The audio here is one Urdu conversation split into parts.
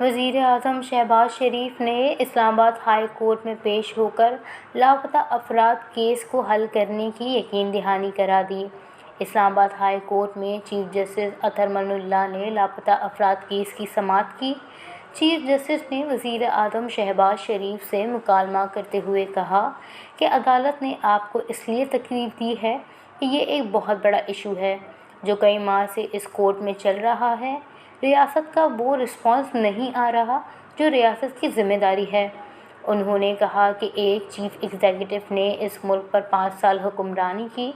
وزیر اعظم شہباز شریف نے اسلام آباد ہائی کورٹ میں پیش ہو کر لاپتہ افراد کیس کو حل کرنے کی یقین دہانی کرا دی۔ اسلام آباد ہائی کورٹ میں چیف جسٹس اطہر من اللہ نے لاپتہ افراد کیس کی سماعت کی۔ چیف جسٹس نے وزیر اعظم شہباز شریف سے مکالمہ کرتے ہوئے کہا کہ عدالت نے آپ کو اس لیے تکلیف دی ہے کہ یہ ایک بہت بڑا ایشو ہے جو کئی ماہ سے اس کورٹ میں چل رہا ہے۔ ریاست کا وہ رسپانس نہیں آ رہا جو ریاست کی ذمہ داری ہے۔ انہوں نے کہا کہ ایک چیف ایگزیکٹو نے اس ملک پر 5 سال حکمرانی کی۔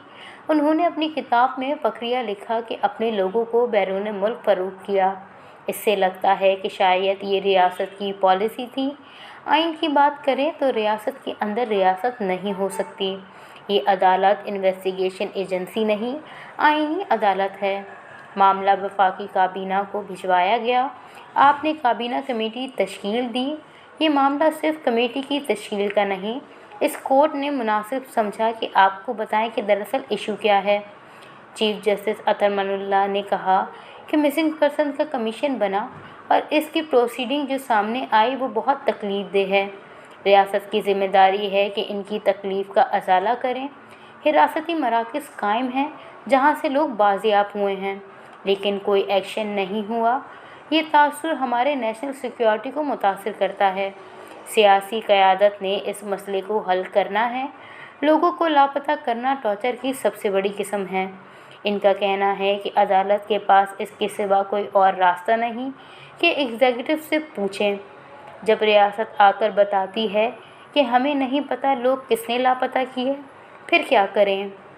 انہوں نے اپنی کتاب میں فقرہ لکھا کہ اپنے لوگوں کو بیرون ملک فروخت کیا۔ اس سے لگتا ہے کہ شاید یہ ریاست کی پالیسی تھی۔ آئین کی بات کریں تو ریاست کے اندر ریاست نہیں ہو سکتی۔ یہ عدالت انویسٹیگیشن ایجنسی نہیں، آئینی عدالت ہے۔ معاملہ وفاقی کابینہ کو بھجوایا گیا۔ آپ نے کابینہ کمیٹی تشکیل دی۔ یہ معاملہ صرف کمیٹی کی تشکیل کا نہیں، اس کورٹ نے مناسب سمجھا کہ آپ کو بتائیں کہ دراصل ایشو کیا ہے۔ چیف جسٹس اطہر من اللہ نے کہا کہ مسنگ پرسن کا کمیشن بنا اور اس کی پروسیڈنگ جو سامنے آئی وہ بہت تکلیف دہ ہے۔ ریاست کی ذمہ داری ہے کہ ان کی تکلیف کا ازالہ کریں۔ حراستی مراکز قائم ہیں جہاں سے لوگ بازیاب ہوئے ہیں، لیکن کوئی ایکشن نہیں ہوا۔ یہ تاثر ہمارے نیشنل سیکیورٹی کو متاثر کرتا ہے۔ سیاسی قیادت نے اس مسئلے کو حل کرنا ہے۔ لوگوں کو لاپتہ کرنا ٹارچر کی سب سے بڑی قسم ہے۔ ان کا کہنا ہے کہ عدالت کے پاس اس کے سوا کوئی اور راستہ نہیں کہ ایگزیکٹو سے پوچھیں۔ جب ریاست آ کر بتاتی ہے کہ ہمیں نہیں پتہ لوگ کس نے لاپتہ کیے، پھر کیا کریں؟